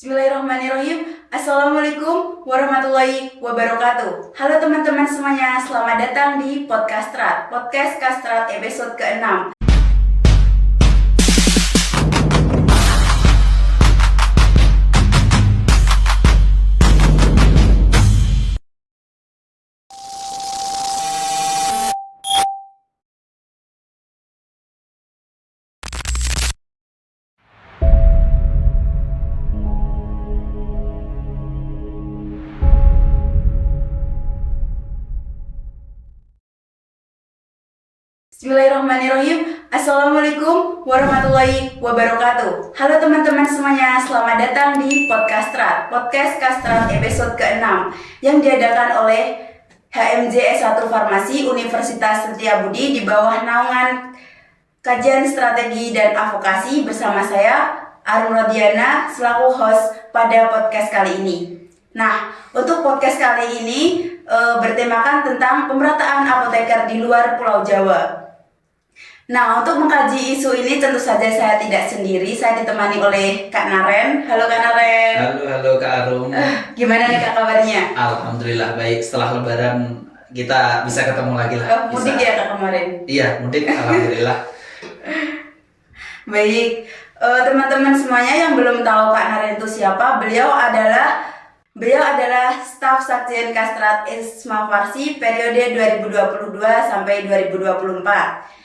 Bismillahirrahmanirrahim. Assalamualaikum warahmatullahi wabarakatuh. Halo teman-teman semuanya, selamat datang di Podcast Kastrat episode ke-6. Bismillahirrahmanirrahim. Assalamualaikum warahmatullahi wabarakatuh. Halo teman-teman semuanya, selamat datang di Podcast Kastrat episode ke-6 yang diadakan oleh HMJ S1 Farmasi Universitas Setiabudi di bawah naungan Kajian Strategi dan Advokasi bersama saya Arum Rodiana selaku host pada podcast kali ini. Nah, untuk podcast kali ini bertemakan tentang pemerataan apoteker di luar Pulau Jawa. Nah, untuk mengkaji isu ini tentu saja saya tidak sendiri, saya ditemani oleh Kak Naren. Halo Kak Naren. Halo Kak Arum. Gimana nih Kak kabarnya? Alhamdulillah baik, setelah lebaran kita bisa ketemu lagi lah. Mudik ya Kak kemarin? Iya, mudik alhamdulillah. Baik, teman-teman semuanya yang belum tahu Kak Naren itu siapa, beliau adalah staf Sekjen Kastrat Isma Farsi periode 2022 sampai 2024.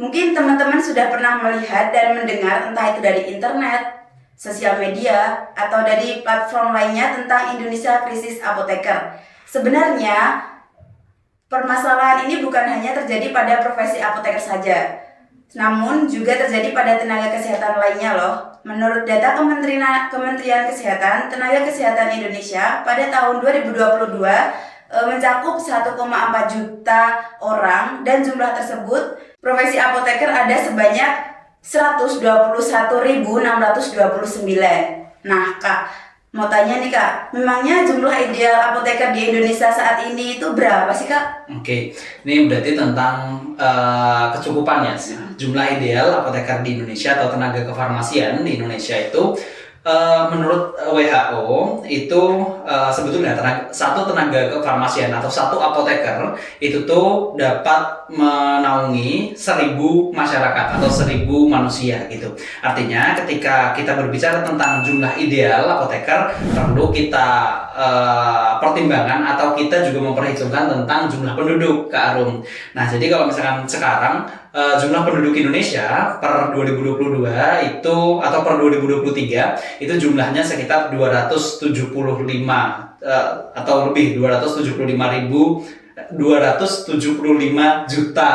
Mungkin teman-teman sudah pernah melihat dan mendengar entah itu dari internet, sosial media, atau dari platform lainnya tentang Indonesia krisis apoteker. Sebenarnya permasalahan ini bukan hanya terjadi pada profesi apoteker saja, namun juga terjadi pada tenaga kesehatan lainnya loh. Menurut data Kementerian Kesehatan, tenaga kesehatan Indonesia pada tahun 2022 mencakup 1,4 juta orang, dan jumlah tersebut profesi apoteker ada sebanyak 121.629. Nah Kak, mau tanya nih Kak, memangnya jumlah ideal apoteker di Indonesia saat ini itu berapa sih Kak? Oke, ini berarti tentang kecukupannya. Jumlah ideal apoteker di Indonesia atau tenaga kefarmasian di Indonesia itu menurut WHO itu sebetulnya satu tenaga kefarmasian atau satu apoteker itu tuh dapat menaungi 1.000 masyarakat atau 1.000 manusia gitu. Artinya ketika kita berbicara tentang jumlah ideal apoteker, perlu kita pertimbangkan atau kita juga memperhitungkan tentang jumlah penduduk Kak Arum. Nah, jadi kalau misalkan sekarang jumlah penduduk Indonesia per 2022 itu atau per 2023 itu jumlahnya sekitar 275 atau lebih 275 juta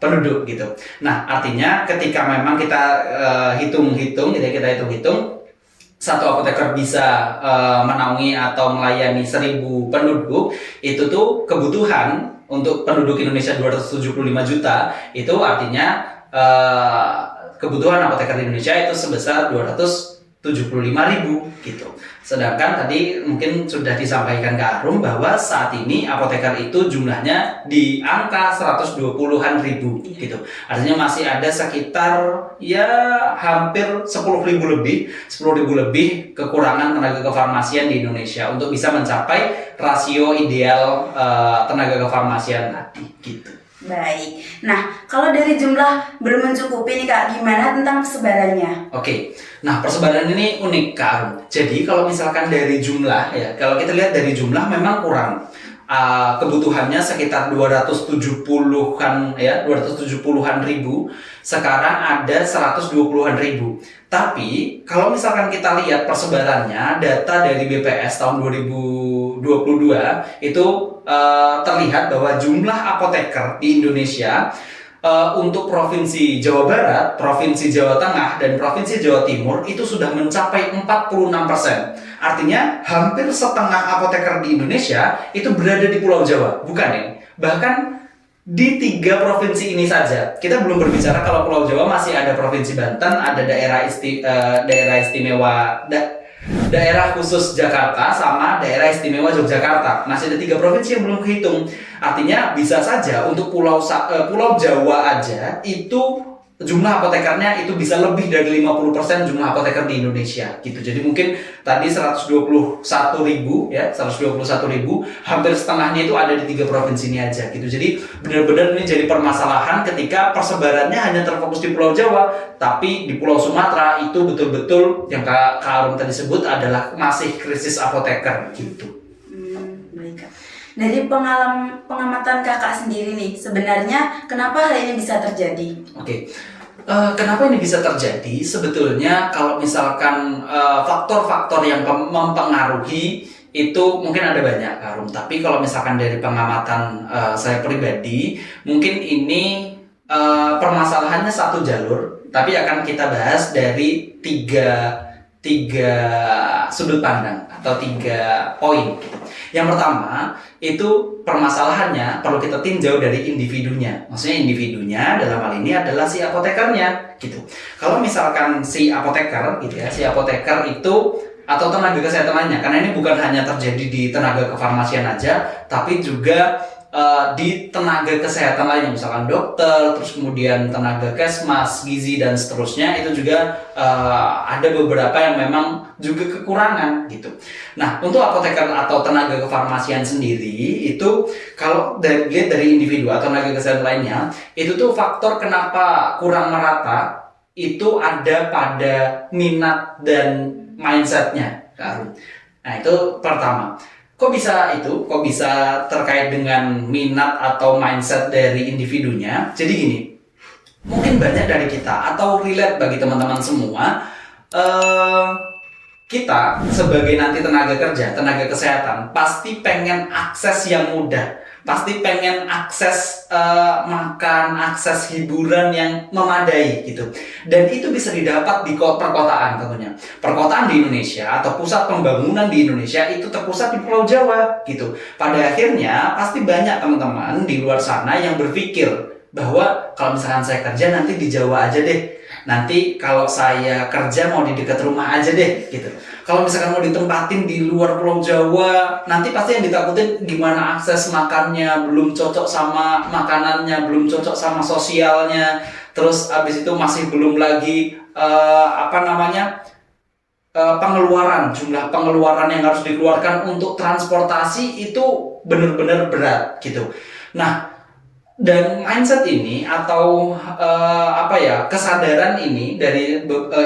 penduduk gitu. Nah, artinya ketika memang kita hitung-hitung satu apoteker bisa menaungi atau melayani 1.000 penduduk, itu tuh kebutuhan untuk penduduk Indonesia 275 juta, itu artinya kebutuhan apoteker di Indonesia itu sebesar 275.000 gitu. Sedangkan tadi mungkin sudah disampaikan ke Arum bahwa saat ini apoteker itu jumlahnya di angka 120-an ribu gitu. Artinya masih ada sekitar ya hampir 10.000 lebih kekurangan tenaga kefarmasian di Indonesia untuk bisa mencapai rasio ideal tenaga kefarmasian tadi gitu. Baik, nah kalau dari jumlah belum mencukupi nih Kak, gimana tentang persebarannya? Oke, nah persebaran ini unik Kak Arum. Jadi kalau misalkan dari jumlah ya, kalau kita lihat dari jumlah memang kurang. Kebutuhannya sekitar 270-an ribu, sekarang ada 120-an ribu. Tapi kalau misalkan kita lihat persebarannya, data dari BPS tahun 2022 itu terlihat bahwa jumlah apoteker di Indonesia untuk Provinsi Jawa Barat, Provinsi Jawa Tengah, dan Provinsi Jawa Timur itu sudah mencapai 46%. Artinya hampir setengah apoteker di Indonesia itu berada di Pulau Jawa, bukan ya? Bahkan di 3 provinsi ini saja. Kita belum berbicara kalau Pulau Jawa masih ada Provinsi Banten, ada daerah khusus Jakarta sama daerah istimewa Yogyakarta. Masih ada 3 provinsi yang belum kehitung. Artinya bisa saja untuk Pulau Jawa aja itu jumlah apotekernya itu bisa lebih dari 50% jumlah apoteker di Indonesia gitu. Jadi mungkin tadi 121.000 ya, 121.000, hampir setengahnya itu ada di 3 provinsi ini aja gitu. Jadi benar-benar ini jadi permasalahan ketika persebarannya hanya terfokus di Pulau Jawa, tapi di Pulau Sumatera itu betul-betul yang Kak Arum tadi sebut adalah masih krisis apoteker gitu. Baik, Kak. Dari pengamatan kakak sendiri nih, sebenarnya kenapa hal ini bisa terjadi? Oke. Kenapa ini bisa terjadi? Sebetulnya kalau misalkan faktor-faktor yang mempengaruhi itu mungkin ada banyak, Karum. Tapi kalau misalkan dari pengamatan saya pribadi, mungkin ini permasalahannya satu jalur, tapi akan kita bahas dari tiga sudut pandang atau 3 poin. Yang pertama itu permasalahannya perlu kita tinjau dari individunya. Maksudnya individunya dalam hal ini adalah si apotekernya gitu. Kalau misalkan si apoteker gitu ya, si apoteker itu atau tenaga kesehatan lainnya, karena ini bukan hanya terjadi di tenaga kefarmasian aja, tapi juga di tenaga kesehatan lainnya, misalkan dokter, terus kemudian tenaga kesmas, gizi dan seterusnya, itu juga ada beberapa yang memang juga kekurangan gitu. Nah, untuk apoteker atau tenaga kefarmasian sendiri itu kalau dilihat dari individu atau tenaga kesehatan lainnya, itu tuh faktor kenapa kurang merata itu ada pada minat dan mindsetnya. Nah, itu pertama. Kok bisa terkait dengan minat atau mindset dari individunya? Jadi gini, mungkin banyak dari kita atau relate bagi teman-teman semua, kita sebagai nanti tenaga kerja, tenaga kesehatan, pasti pengen akses yang mudah, pasti pengen akses makan, akses hiburan yang memadai gitu. Dan itu bisa didapat di perkotaan tentunya. Perkotaan di Indonesia atau pusat pembangunan di Indonesia itu terpusat di Pulau Jawa gitu. Pada akhirnya pasti banyak teman-teman di luar sana yang berpikir bahwa kalau misalkan saya kerja nanti di Jawa aja deh. Nanti kalau saya kerja mau di dekat rumah aja deh gitu. Kalau misalkan mau ditempatin di luar Pulau Jawa, nanti pasti yang ditakutin gimana akses makannya, belum cocok sama makanannya, belum cocok sama sosialnya. Terus abis itu masih belum lagi pengeluaran, jumlah pengeluaran yang harus dikeluarkan untuk transportasi itu benar-benar berat gitu. Nah, dan mindset ini atau kesadaran ini dari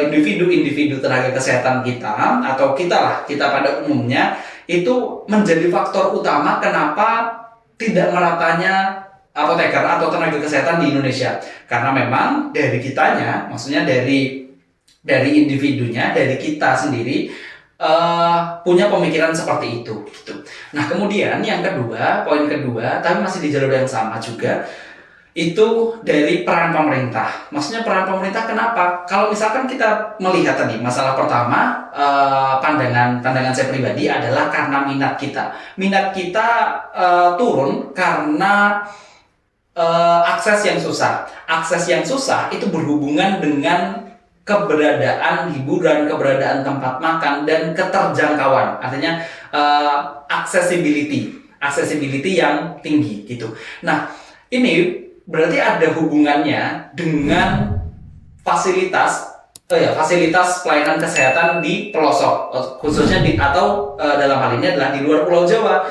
individu-individu tenaga kesehatan kita atau kita pada umumnya itu menjadi faktor utama kenapa tidak meratanya apoteker atau tenaga kesehatan di Indonesia. Karena memang dari kitanya, maksudnya dari individunya, dari kita sendiri punya pemikiran seperti itu gitu. Nah, kemudian yang kedua, poin kedua, tapi masih di jalur yang sama juga, itu dari peran pemerintah. Maksudnya peran pemerintah kenapa? Kalau misalkan kita melihat tadi masalah pertama, pandangan saya pribadi adalah karena minat kita. Minat kita turun karena akses yang susah. Akses yang susah itu berhubungan dengan keberadaan hiburan, keberadaan tempat makan, dan keterjangkauan. Artinya accessibility yang tinggi gitu. Nah, ini berarti ada hubungannya dengan fasilitas pelayanan kesehatan di pelosok, khususnya dalam hal ini adalah di luar Pulau Jawa.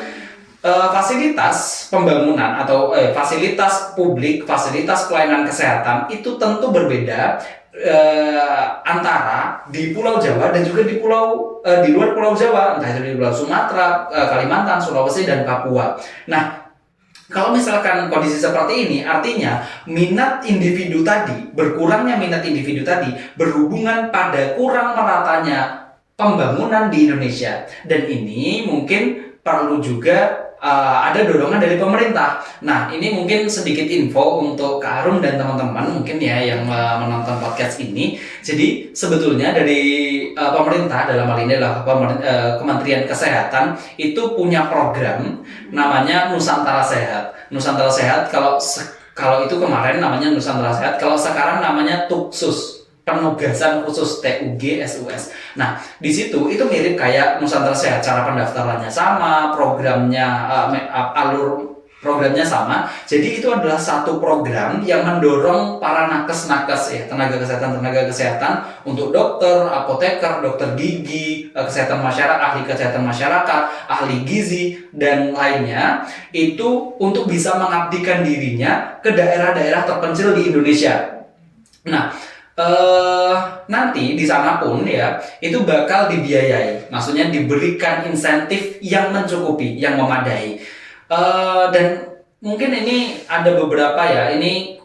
Fasilitas pembangunan atau fasilitas publik, fasilitas pelayanan kesehatan itu tentu berbeda antara di Pulau Jawa dan juga di luar Pulau Jawa, entah itu di Pulau Sumatera, Kalimantan, Sulawesi dan Papua. Nah, kalau misalkan kondisi seperti ini, artinya berkurangnya minat individu tadi berhubungan pada kurang meratanya pembangunan di Indonesia, dan ini mungkin perlu juga ada dorongan dari pemerintah. Nah, ini mungkin sedikit info untuk Kak Arum dan teman-teman mungkin ya yang menonton podcast ini. Jadi sebetulnya dari pemerintah, dalam hal ini adalah Kementerian Kesehatan, itu punya program namanya Nusantara Sehat. Nusantara Sehat kalau itu kemarin namanya Nusantara Sehat, kalau sekarang namanya TUKSUS. Penugasan khusus TUGSUS. Nah, di situ itu mirip kayak Nusantara Sehat, cara pendaftarannya sama, programnya Programnya sama. Jadi itu adalah satu program yang mendorong para nakes-nakes ya, tenaga kesehatan untuk dokter, apoteker, dokter gigi, kesehatan masyarakat, ahli kesehatan masyarakat, ahli gizi dan lainnya itu untuk bisa mengabdikan dirinya ke daerah-daerah terpencil di Indonesia. Nah, nanti di sana pun ya itu bakal dibiayai, maksudnya diberikan insentif yang mencukupi, yang memadai. Dan mungkin ini ada beberapa ya, ini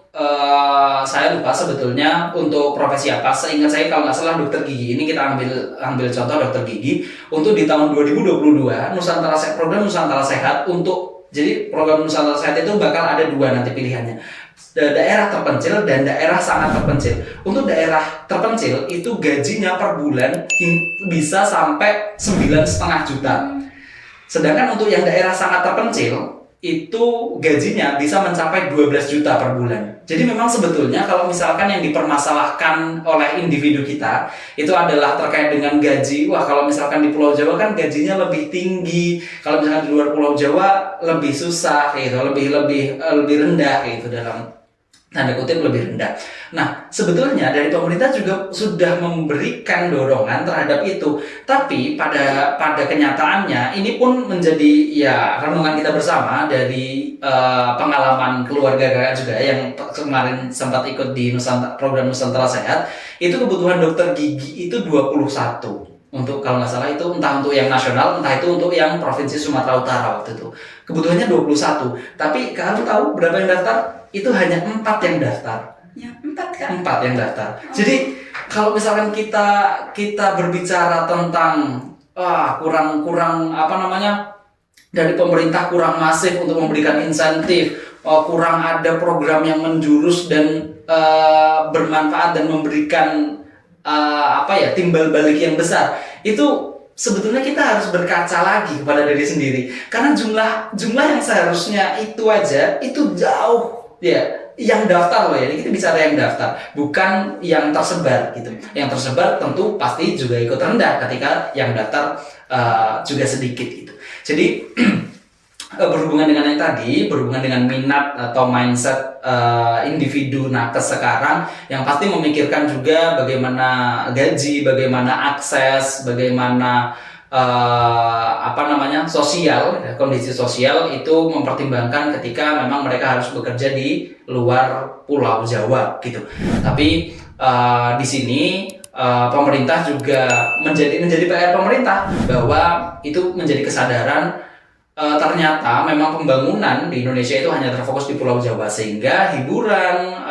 saya lupa sebetulnya untuk profesi apa. Seingat saya kalau nggak salah dokter gigi. Ini kita ambil contoh dokter gigi. Untuk di tahun 2022 program Nusantara Sehat jadi program Nusantara Sehat itu bakal ada 2 nanti pilihannya. Daerah terpencil dan daerah sangat terpencil. Untuk daerah terpencil itu gajinya per bulan bisa sampai 9,5 juta. Sedangkan untuk yang daerah sangat terpencil itu gajinya bisa mencapai 12 juta per bulan. Jadi memang sebetulnya kalau misalkan yang dipermasalahkan oleh individu kita itu adalah terkait dengan gaji. Wah, kalau misalkan di Pulau Jawa kan gajinya lebih tinggi. Kalau misalkan di luar Pulau Jawa lebih susah gitu, lebih rendah gitu, dalam tanda kutip lebih rendah. Nah, sebetulnya dari pemerintah juga sudah memberikan dorongan terhadap itu. Tapi pada kenyataannya ini pun menjadi ya renungan kita bersama dari pengalaman keluarga kakak juga yang kemarin sempat ikut di program Nusantara Sehat. Itu kebutuhan dokter gigi itu 21. Untuk kalau nggak salah itu entah untuk yang nasional, entah itu untuk yang provinsi Sumatera Utara waktu itu. Kebutuhannya 21. Tapi kamu tahu berapa yang daftar? Itu hanya 4 yang daftar. Ya, 4 kan? 4 yang daftar. Jadi kalau misalkan kita berbicara tentang kurang dari pemerintah kurang masif untuk memberikan insentif, kurang ada program yang menjurus dan bermanfaat dan memberikan timbal balik yang besar. Itu sebetulnya kita harus berkaca lagi kepada diri sendiri, karena jumlah yang seharusnya itu aja itu jauh ya yang daftar loh ya. Ini kita bicara yang daftar, bukan yang tersebar gitu. Yang tersebar tentu pasti juga ikut rendah ketika yang daftar juga sedikit gitu. Jadi berhubungan dengan yang tadi, berhubungan dengan minat atau mindset individu nakes sekarang, yang pasti memikirkan juga bagaimana gaji, bagaimana akses, bagaimana sosial, kondisi sosial itu mempertimbangkan ketika memang mereka harus bekerja di luar Pulau Jawa gitu. Tapi di sini pemerintah juga menjadi PR pemerintah bahwa itu menjadi kesadaran. Ternyata memang pembangunan di Indonesia itu hanya terfokus di Pulau Jawa, sehingga hiburan,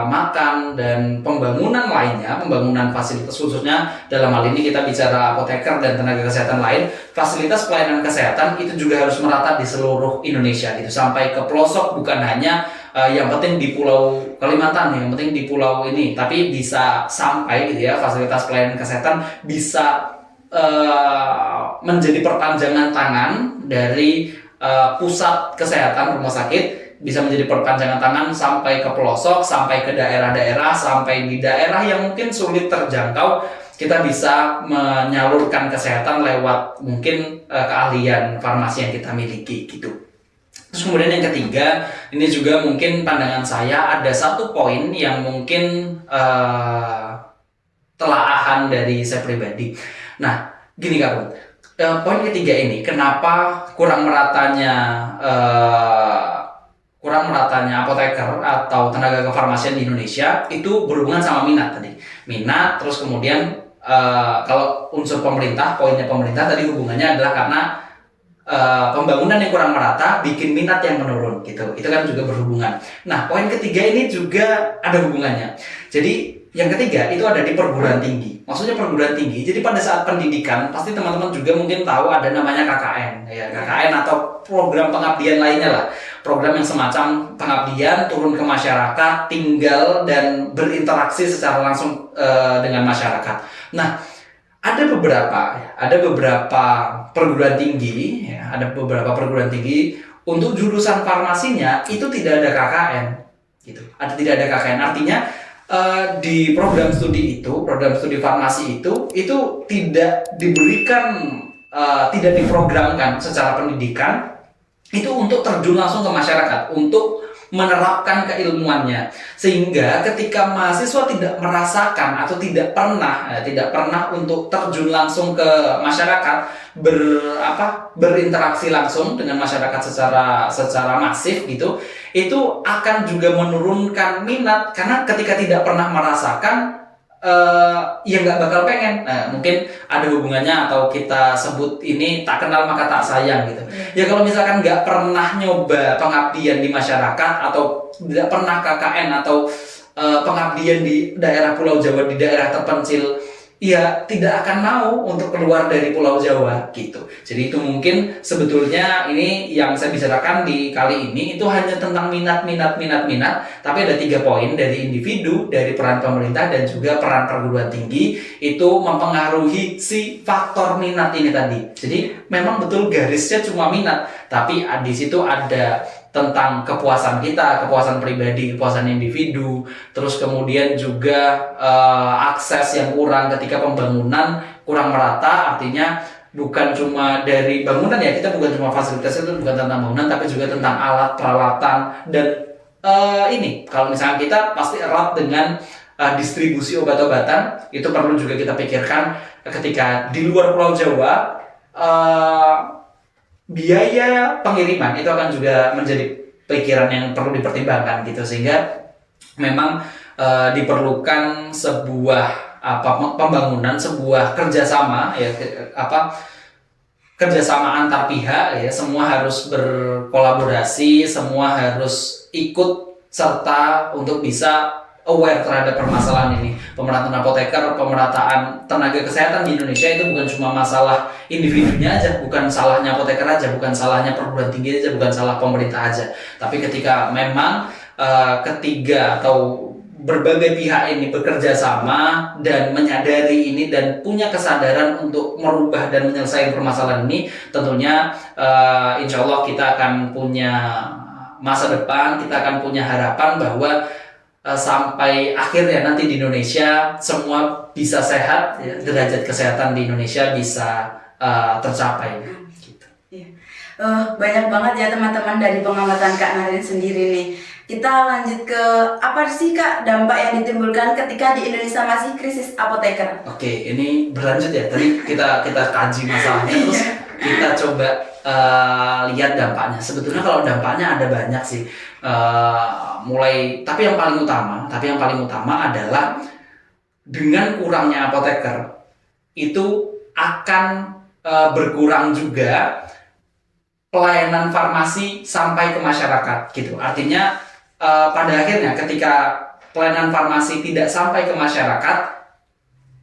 makan, dan pembangunan lainnya, pembangunan fasilitas khususnya dalam hal ini kita bicara apoteker dan tenaga kesehatan lain, fasilitas pelayanan kesehatan itu juga harus merata di seluruh Indonesia gitu, sampai ke pelosok, bukan hanya yang penting di Pulau Kalimantan, yang penting di pulau ini, tapi bisa sampai gitu ya, fasilitas pelayanan kesehatan bisa menjadi perpanjangan tangan dari pusat kesehatan rumah sakit, bisa menjadi perpanjangan tangan sampai ke pelosok, sampai ke daerah-daerah, sampai di daerah yang mungkin sulit terjangkau, kita bisa menyalurkan kesehatan lewat mungkin keahlian farmasi yang kita miliki gitu. Terus kemudian yang ketiga, ini juga mungkin pandangan saya ada satu poin yang mungkin telaahan dari saya pribadi. Nah, gini Kak, poin ketiga ini, kenapa kurang meratanya apoteker atau tenaga kefarmasian di Indonesia, itu berhubungan sama minat tadi. Minat, terus kemudian kalau unsur pemerintah, poinnya pemerintah tadi hubungannya adalah karena pembangunan yang kurang merata bikin minat yang menurun gitu. Itu kan juga berhubungan. Nah, poin ketiga ini juga ada hubungannya. Jadi yang ketiga itu ada di perguruan tinggi. Maksudnya perguruan tinggi. Jadi pada saat pendidikan pasti teman-teman juga mungkin tahu ada namanya KKN, ya KKN atau program pengabdian lainnya lah. Program yang semacam pengabdian turun ke masyarakat, tinggal dan berinteraksi secara langsung dengan masyarakat. Nah, ada beberapa perguruan tinggi, ya, ada beberapa perguruan tinggi untuk jurusan farmasinya itu tidak ada KKN, gitu. Tidak ada KKN, artinya di program studi farmasi itu tidak diberikan, tidak diprogramkan secara pendidikan itu untuk terjun langsung ke masyarakat, untuk menerapkan keilmuannya, sehingga ketika mahasiswa tidak merasakan atau tidak pernah untuk terjun langsung ke masyarakat, berinteraksi langsung dengan masyarakat secara masif gitu, itu akan juga menurunkan minat, karena ketika tidak pernah merasakan, ya nggak bakal pengen. Nah, mungkin ada hubungannya, atau kita sebut ini tak kenal maka tak sayang gitu. Ya kalau misalkan nggak pernah nyoba pengabdian di masyarakat, atau tidak pernah KKN atau pengabdian di daerah Pulau Jawa, di daerah terpencil, ya tidak akan mau untuk keluar dari Pulau Jawa gitu. Jadi itu mungkin sebetulnya ini yang saya bicarakan di kali ini itu hanya tentang minat, tapi ada 3 poin dari individu, dari peran pemerintah, dan juga peran perguruan tinggi itu mempengaruhi si faktor minat ini tadi. Jadi memang betul garisnya cuma minat, tapi di situ ada tentang kepuasan kita, kepuasan pribadi, kepuasan individu, terus kemudian juga akses yang kurang ketika pembangunan kurang merata, artinya bukan cuma dari bangunan ya, kita bukan cuma fasilitas, itu bukan tentang bangunan, tapi juga tentang alat, peralatan, dan ini kalau misalnya kita pasti erat dengan distribusi obat-obatan, itu perlu juga kita pikirkan ketika di luar Pulau Jawa. Biaya pengiriman itu akan juga menjadi pikiran yang perlu dipertimbangkan gitu, sehingga memang diperlukan sebuah pembangunan, sebuah kerjasama ya, kerjasama antar pihak ya, semua harus berkolaborasi, semua harus ikut serta untuk bisa aware terhadap permasalahan ini. Pemerataan apoteker, pemerataan tenaga kesehatan di Indonesia itu bukan cuma masalah individunya aja, bukan salahnya apoteker aja, bukan salahnya perguruan tinggi aja, bukan salah pemerintah aja. Tapi ketika memang ketiga atau berbagai pihak ini bekerja sama dan menyadari ini dan punya kesadaran untuk merubah dan menyelesaikan permasalahan ini, tentunya insya Allah kita akan punya masa depan, kita akan punya harapan bahwa sampai akhirnya nanti di Indonesia semua bisa sehat ya, derajat kesehatan di Indonesia bisa tercapai gitu. Banyak banget ya teman-teman dari pengamatan Kak Narin sendiri nih. Kita lanjut ke apa sih Kak dampak yang ditimbulkan ketika di Indonesia masih krisis apoteker? Oke, ini berlanjut ya. Tadi kita kaji masalahnya, terus kita coba lihat dampaknya. Sebetulnya kalau dampaknya ada banyak sih. Tapi yang paling utama adalah dengan kurangnya apoteker itu akan berkurang juga pelayanan farmasi sampai ke masyarakat gitu. Artinya pada akhirnya ketika pelayanan farmasi tidak sampai ke masyarakat,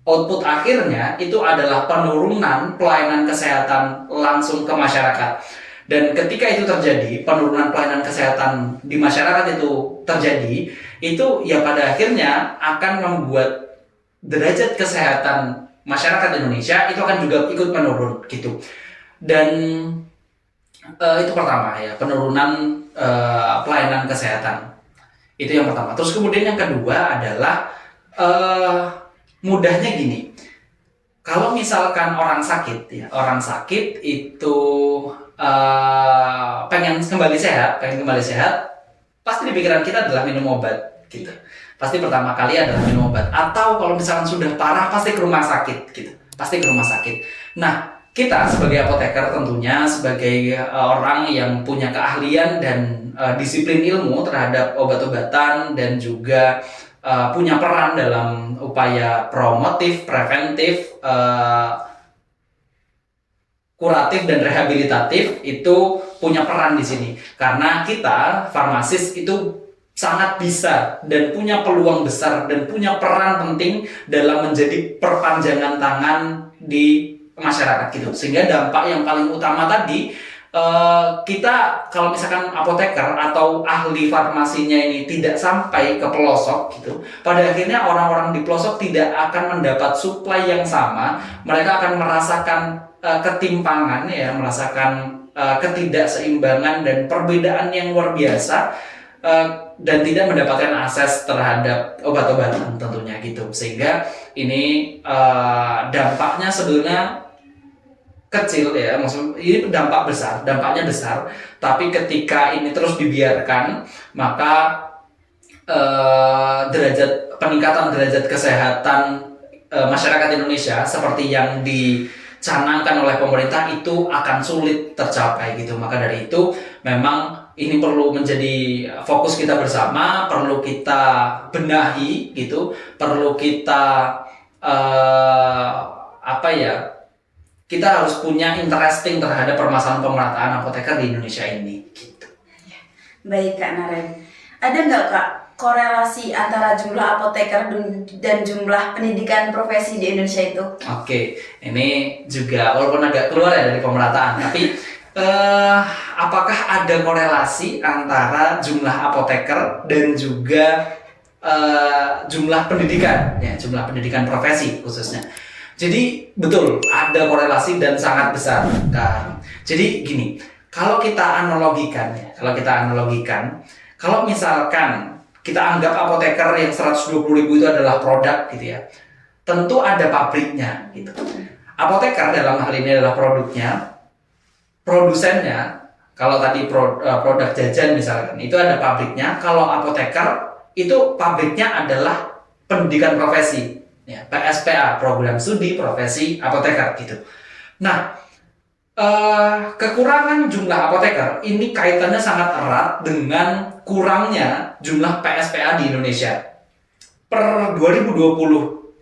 output akhirnya itu adalah penurunan pelayanan kesehatan langsung ke masyarakat. Dan ketika itu terjadi, penurunan pelayanan kesehatan di masyarakat itu terjadi, itu ya pada akhirnya akan membuat derajat kesehatan masyarakat Indonesia itu akan juga ikut menurun gitu. Dan itu pertama ya, penurunan pelayanan kesehatan. Itu yang pertama. Terus kemudian yang kedua adalah mudahnya gini. Kalau misalkan orang sakit itu pengen kembali sehat, pasti di pikiran kita adalah minum obat gitu. Pasti pertama kali adalah minum obat, atau kalau misalkan sudah parah pasti ke rumah sakit gitu. Nah, kita sebagai apoteker tentunya sebagai orang yang punya keahlian dan disiplin ilmu terhadap obat-obatan dan juga punya peran dalam upaya promotif, preventif, kuratif dan rehabilitatif, itu punya peran di sini. Karena kita farmasis itu sangat bisa dan punya peluang besar dan punya peran penting dalam menjadi perpanjangan tangan di masyarakat gitu. Sehingga dampak yang paling utama tadi, kita kalau misalkan apoteker atau ahli farmasinya ini tidak sampai ke pelosok gitu, pada akhirnya orang-orang di pelosok tidak akan mendapat suplai yang sama. Mereka akan merasakan ketimpangan ya, merasakan ketidakseimbangan dan perbedaan yang luar biasa, dan tidak mendapatkan akses terhadap obat-obatan tentunya gitu. Sehingga ini dampaknya sebenarnya kecil ya, maksud ini dampaknya besar, tapi ketika ini terus dibiarkan, maka peningkatan derajat kesehatan masyarakat Indonesia seperti yang dicanangkan oleh pemerintah itu akan sulit tercapai gitu. Maka dari itu memang ini perlu menjadi fokus kita bersama, perlu kita benahi gitu, perlu kita kita harus punya interesting terhadap permasalahan pemerataan apoteker di Indonesia ini gitu. Baik Kak Naren, ada nggak Kak korelasi antara jumlah apoteker dan jumlah pendidikan profesi di Indonesia itu? Oke, ini juga walaupun agak keluar ya dari pemerataan, tapi apakah ada korelasi antara jumlah apoteker dan juga jumlah pendidikan profesi khususnya? Jadi betul ada korelasi dan sangat besar kan. Jadi gini, kalau kita analogikan, kalau misalkan kita anggap apoteker yang 120.000 itu adalah produk gitu ya, tentu ada pabriknya gitu. Apoteker dalam hal ini adalah produknya, produsennya. Kalau tadi produk jajan misalkan, itu ada pabriknya. Kalau apoteker itu pabriknya adalah pendidikan profesi, ya, PSPA, program studi profesi apoteker gitu. Nah, kekurangan jumlah apoteker ini kaitannya sangat erat dengan kurangnya jumlah PSPA di Indonesia. Per 2022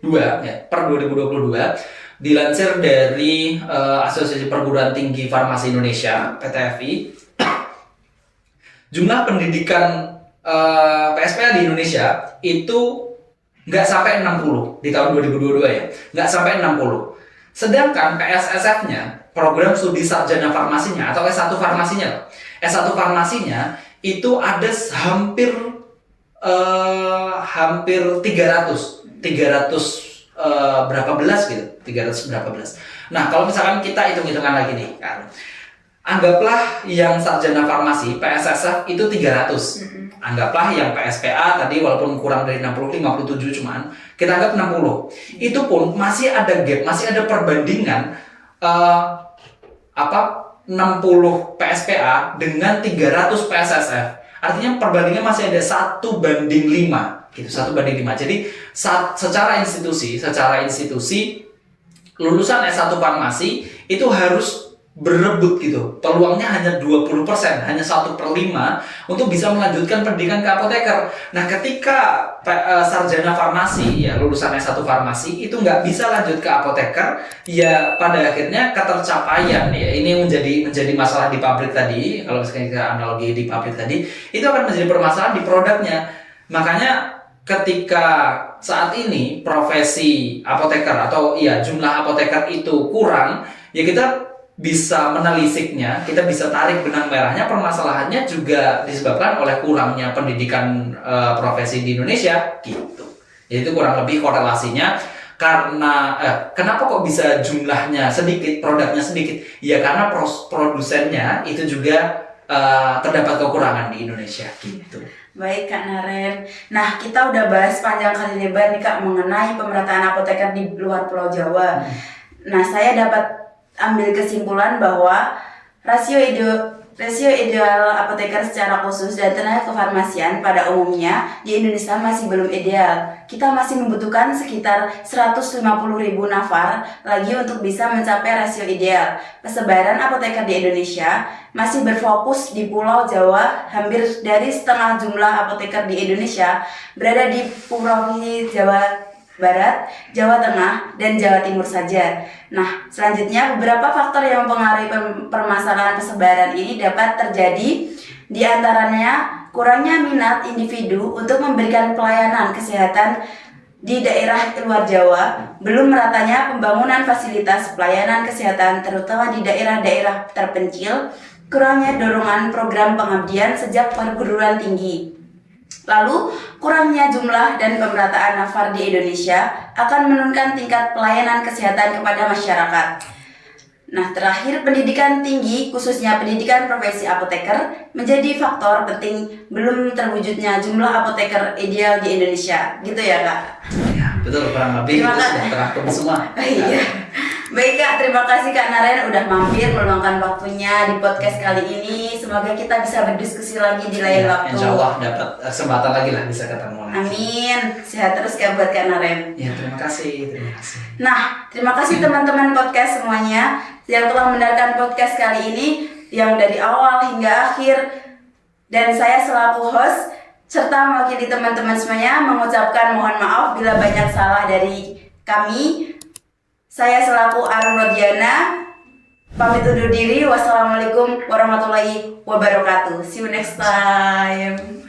dilansir dari Asosiasi Perguruan Tinggi Farmasi Indonesia (PTFI), jumlah pendidikan PSPA di Indonesia itu nggak sampai 60 di tahun 2022 ya, nggak sampai 60. Sedangkan PSSF-nya, program studi sarjana farmasinya atau S1 farmasinya itu ada hampir 300 berapa belas gitu, 300 berapa belas. Nah, kalau misalkan kita hitung-hitungan lagi nih kan, anggaplah yang sarjana farmasi PSSF itu 300. Anggaplah yang PSPA tadi walaupun kurang dari 60, 57 cuman kita anggap 60. Itu pun masih ada gap, masih ada perbandingan 60 PSPA dengan 300 PSSF. Artinya perbandingan masih ada 1:5 gitu, 1:5. Jadi secara institusi lulusan S1 farmasi itu harus berebut gitu. Peluangnya hanya 20%, hanya 1/5 untuk bisa melanjutkan pendidikan ke apoteker. Nah, ketika sarjana farmasi ya lulusan S1 farmasi itu nggak bisa lanjut ke apoteker, ya pada akhirnya ketercapaian ya ini menjadi masalah di pabrik tadi. Kalau misalnya kita analogi di pabrik tadi, itu akan menjadi permasalahan di produknya. Makanya ketika saat ini profesi apoteker atau jumlah apoteker itu kurang, ya kita bisa menelisiknya, kita bisa tarik benang merahnya. Permasalahannya juga disebabkan oleh kurangnya pendidikan profesi di Indonesia gitu. Jadi itu kurang lebih korelasinya. Karena kenapa kok bisa jumlahnya sedikit, produknya sedikit? Ya karena produsennya itu juga terdapat kekurangan di Indonesia gitu. Baik Kak Naren. Nah, kita udah bahas panjang kali lebar nih Kak mengenai pemerataan apoteker di luar Pulau Jawa. Nah, saya dapat ambil kesimpulan bahwa rasio ideal apoteker secara khusus dan tenaga kefarmasian pada umumnya di Indonesia masih belum ideal. Kita masih membutuhkan sekitar 150.000 nafar lagi untuk bisa mencapai rasio ideal. Persebaran apoteker di Indonesia masih berfokus di Pulau Jawa. Hampir dari setengah jumlah apoteker di Indonesia berada di Provinsi Jawa Barat, Jawa Tengah, dan Jawa Timur saja. Nah, selanjutnya beberapa faktor yang mempengaruhi permasalahan persebaran ini dapat terjadi, di antaranya kurangnya minat individu untuk memberikan pelayanan kesehatan di daerah luar Jawa, belum meratanya pembangunan fasilitas pelayanan kesehatan terutama di daerah-daerah terpencil, kurangnya dorongan program pengabdian sejak perguruan tinggi. Lalu, kurangnya jumlah dan pemerataan nafar di Indonesia akan menurunkan tingkat pelayanan kesehatan kepada masyarakat. Nah, terakhir, pendidikan tinggi, khususnya pendidikan profesi apoteker, menjadi faktor penting belum terwujudnya jumlah apoteker ideal di Indonesia. Gitu ya, Kak? Ya, betul, kurang lebih itu sudah terangkum semua. Iya. Baik Kak, terima kasih Kak Naren udah mampir meluangkan waktunya di podcast kali ini. Semoga kita bisa berdiskusi lagi di lain waktu. Insya Allah dapat kesempatan lagi lah bisa ketemu lagi. Amin. Sehat terus Kak buat Kak Naren. Ya terima kasih. Nah, terima kasih teman-teman podcast semuanya yang telah mendengarkan podcast kali ini yang dari awal hingga akhir. Dan saya selaku host serta mewakili teman-teman semuanya mengucapkan mohon maaf bila banyak salah dari kami. Saya selaku Arun Rodiana pamit undur diri. Wassalamualaikum warahmatullahi wabarakatuh. See you next time.